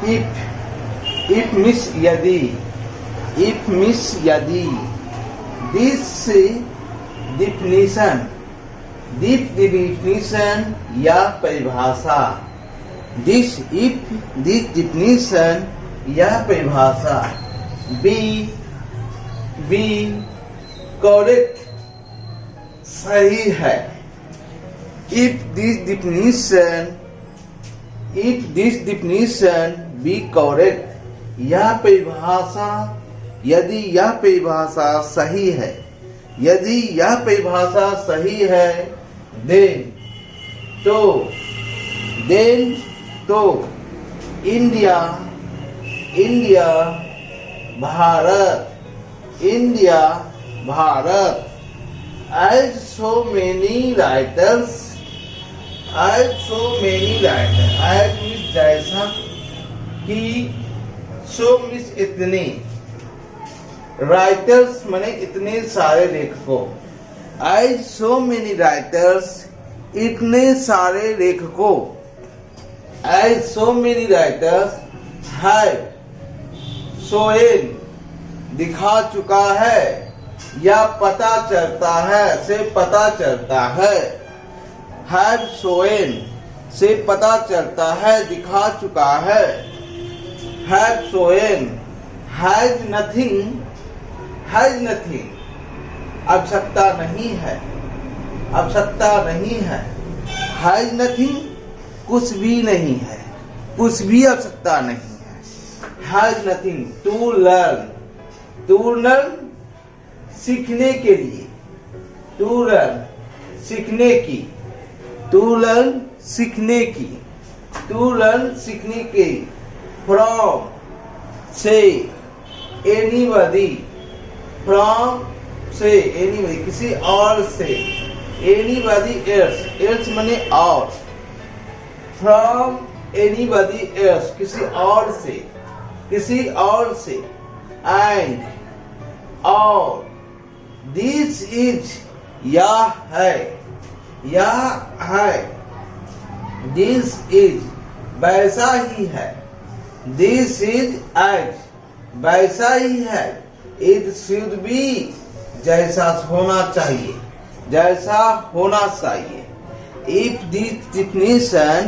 if means यदि, if means यदि, this definition, या परिभाषा, this definition या परिभाषा, be correct सही है, if this definition be correct, यह परिभाषा, यदि यह परिभाषा सही है, यदि यह परिभाषा सही है, then तो India Bharat as so many writers, as means जैसा कि, so means इतने, writers माने इतने सारे लेखकों, as so many writers इतने सारे लेखकों, as so many writers have shown दिखा चुका है, या पता चलता है, से पता चलता है, have shown से पता चलता है, दिखा चुका है, have shown, has nothing आवश्यकता नहीं है, has nothing कुछ भी नहीं है, कुछ भी आवश्यकता नहीं है, has nothing to learn सीखने के लिए, to learn सीखने की, from से anybody, किसी और से, anybody else माने और, from anybody else किसी और से, and और, this is यह है, this is वैसा ही है, this is as वैसा ही है, it should be जैसा होना चाहिए, if this definition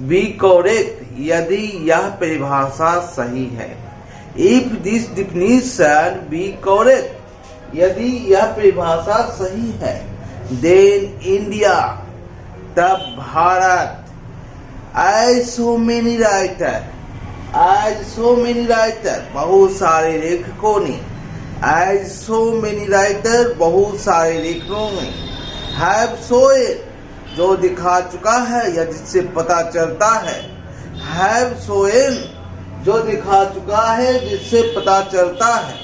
be correct यदि यह परिभाषा सही है, if this definition be correct यदि यह परिभाषा सही है, then India तब Bharat as so many writer बहुत सारे लेखकों ने, as so many writer बहुत सारे लेखकों ने, have shown जो दिखा चुका है या जिससे पता चलता है, have shown जो दिखा चुका है जिससे पता चलता है,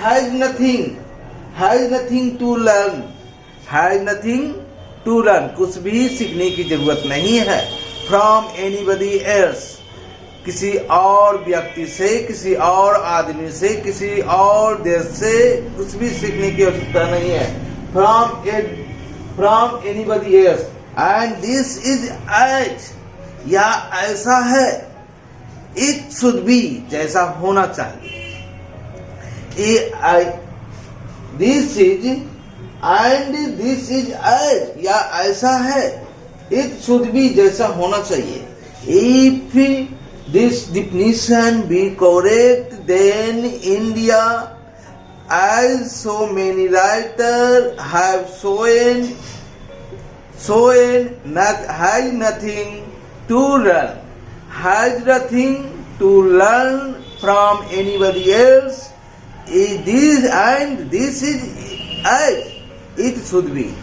has nothing to learn कुछ भी सीखने की जरूरत नहीं है, from anybody else किसी और व्यक्ति से, किसी और आदमी से, किसी और देश से कुछ भी सीखने की आवश्यकता नहीं है, from anybody else, and this is as या ऐसा है, it should be जैसा होना चाहिए, this is and this is as या ऐसा है, it should be जैसा होना चाहिए, if this definition be correct then India as so many writers have shown has nothing to learn from anybody else, this is as it should be,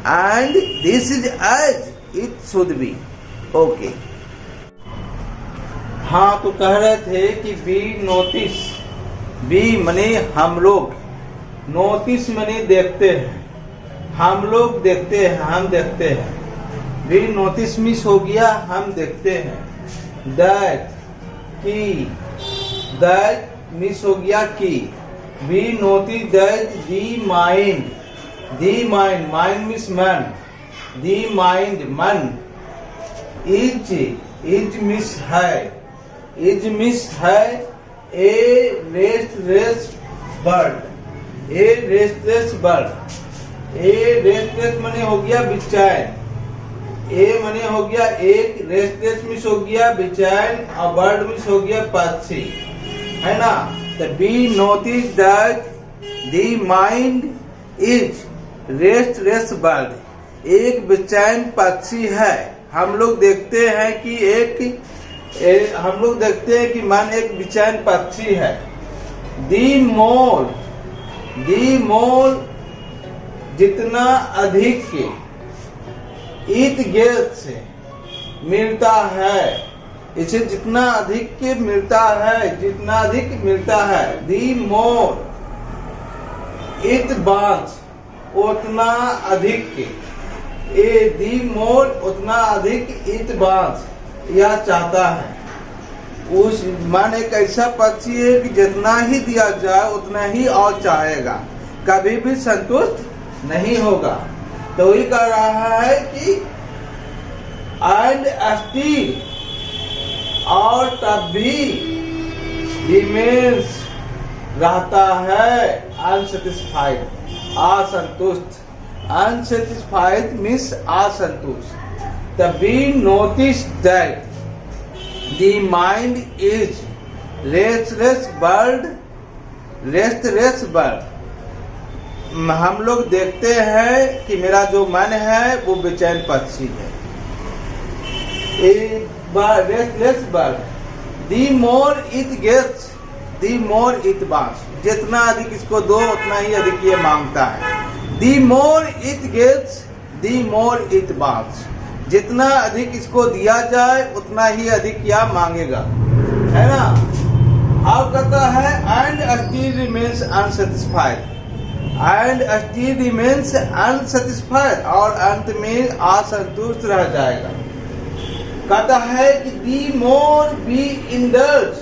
and this is as it should be. Okay. हाँ, तो कह रहे थे कि B notice, B मने हम लोग, notice मने देखते हैं, हम लोग देखते हैं, हम देखते हैं, बी नोटिस मिस हो गया, हम देखते हैं, दैट की, दैट मिस हो गया की, be notice that the mind मिस मन, दी माइंड मन, इज इज मिस है, इज मिस है a restless bird, a restless bird. A restless मने हो गया बेचैन, ए मने हो गया एक, रेस्टलेस मिस हो गया बेचैन, और बर्ड मिस हो गया पक्षी, है ना। तो be notice that the mind is restless bird, एक बेचैन पक्षी है। हम लोग देखते हैं कि हम लोग देखते हैं कि मन एक बेचैन पक्षी है। दी मोर जितना अधिक इर्द गिर्द से मिलता है, इसे जितना अधिक के मिलता है, जितना अधिक मिलता है। दी मोर इट बांस, उतना अधिक ए दी मोर उतना अधिक इट बांस, यह चाहता है। उस मन एक ऐसा पक्षी है कि जितना ही दिया जाए उतना ही और चाहेगा, कभी भी संतुष्ट नहीं होगा। तो ये कह रहा है कि एंड स्टिल, और तब भी रिमेन्स रहता है अनसेटिस्फाइड, असंतुष्ट। अनसेटिस्फाइड मीन्स असंतुष्ट। तभी notice that the mind is restless bird, restless bird. हम लोग देखते हैं कि मेरा जो मन है वो बेचैन पक्षी है, restless bird. The more it gets, the more it बांस, जितना अधिक इसको दो उतना ही अधिक ये मांगता है। The more it gets, the more it बांस, जितना अधिक इसको दिया जाए उतना ही अधिक यह मांगेगा, है ना। अब कहता है and still remains unsatisfied, and still remains unsatisfied, और अंत में असंतुष्ट रह जाएगा। कहता है कि दी more we indulge,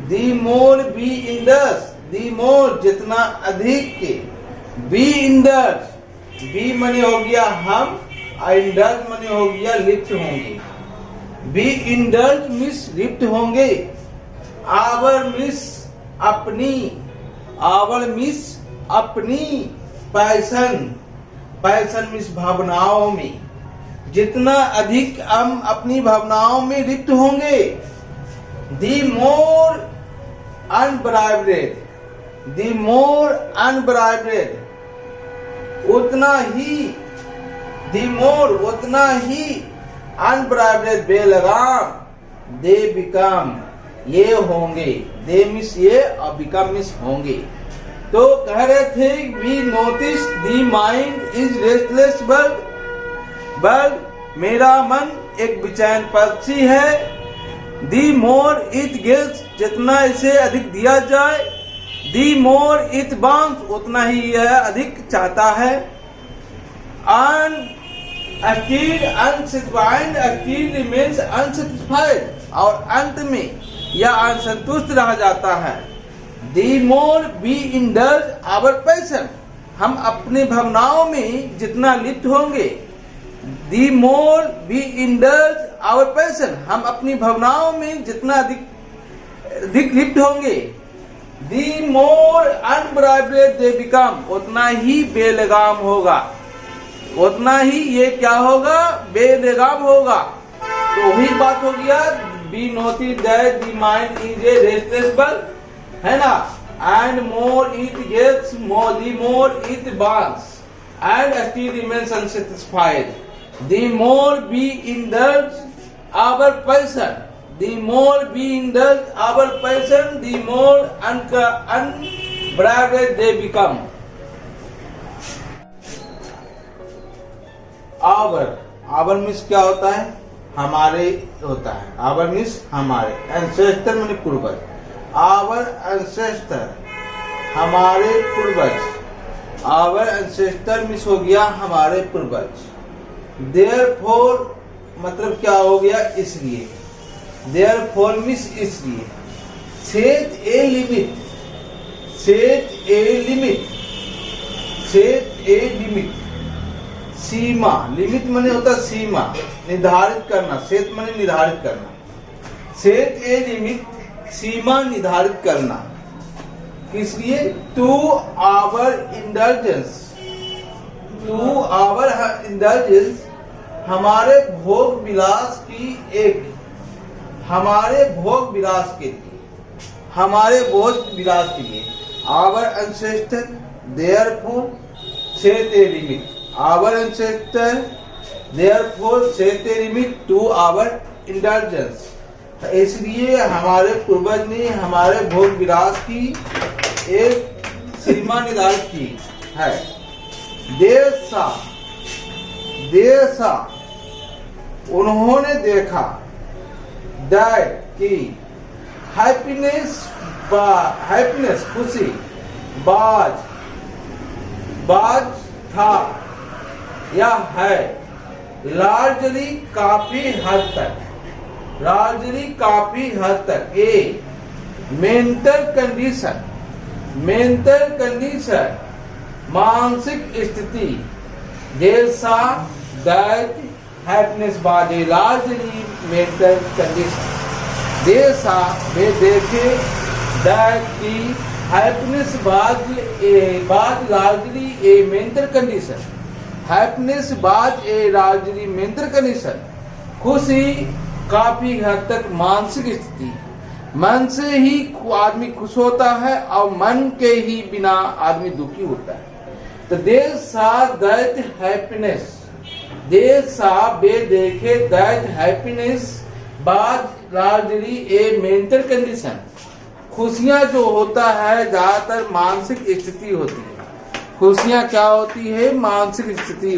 the more we indulge, दी मोर जितना अधिक के, बी इंडल्ज, बी मने हो गया हम, इंडल्ज मने हो गया लिप्त होंगे। बी इंडल्ज मिस लिप्त होंगे, आवर मिस अपनी, आवर मिस अपनी, पैशन, पैशन मिस भावनाओं में, जितना अधिक हम अपनी भावनाओं में लिप्त होंगे। दी मोर अनब्राइब्ड, दी मोर अनब्राइब्ड, उतना ही, दी मोर उतना ही अनब्राइब्ड बेलगाम, दे बिकम, ये होंगे, दे मिस ये और बिकम मिस होंगे। तो कह रहे थे we notice the mind is restless bird, bird मेरा मन एक बेचैन पक्षी है। दी मोर इट गिव्स, जितना इसे अधिक दिया जाए। दी मोर इट बांस, उतना ही यह अधिक चाहता है। Still unsatisfied, still remains unsatisfied, और अंत में यह असंतुष्ट रह जाता है। The more we indulge our passion, हम अपनी भावनाओं में जितना लिप्त होंगे। दी more we indulge our passion, हम अपनी भावनाओं में जितना अधिक लिप्त होंगे। दी मोर अनब्राइब्ड दे बिकम, उतना ही बेलगाम होगा, उतना ही ये क्या होगा, बेलगाम होगा। तो वही बात हो गया, we notice that the mind is a restless bird, है ना। And more it gets, more the more it burns, and still remains unsatisfied. The more we indulge our passion, the more we indulge our passion, the more unbridled they become. Our, our means क्या होता है, हमारे होता है। Hour means हमारे, ancestor माने पूर्वज। Our ancestor, हमारे पूर्वज। आवर एंसेस्टर मीन्स हो गया हमारे पूर्वज। देयरफॉर मतलब क्या हो गया, इसलिए। देयरफॉर मीन्स इसलिए। Set a limit, set a limit, set a limit, Seema, limit माने होता है सीमा, निर्धारित करना, सेट माने निर्धारित करना, सेट ए लिमिट, सीमा निर्धारित करना, इसलिए to our indulgence, to our indulgence, हमारे भोग विलास की एक, हमारे भोग विलास के लिए, हमारे भोग विलास के लिए, our ancestor therefore set a limit, our ancestor therefore set a limit to our indulgence, इसलिए हमारे पूर्वज ने हमारे भोग विलास की एक सीमा निर्धारित की है। देसा उन्होंने देखा, दैट की हैप्पीनेस खुशी, बाज था या है, लार्जली काफी हद तक, ए मेंटल कंडीशन, मानसिक स्थिति, जैसा दैट हैप्पीनेस बाज ए लार्जली मेंटल कंडीशन, जैसा वे देखे, दैट की हैप्पीनेस बाज लार्जली ए मेंटल कंडीशन, हैप्पीनेस बाज ए लार्जली मेंटल कंडीशन, खुशी काफी हद तक मानसिक स्थिति, मन से ही आदमी खुश होता है और मन के ही बिना आदमी दुखी होता है। तो देर सा दैट हैप्पीनेस, देर सा वे देखे, दैट हैप्पीनेस बाज लार्जली ए मेंटल कंडीशन, खुशियां जो होता है ज्यादातर मानसिक स्थिति होती है। खुशियां क्या होती है? मानसिक स्थिति।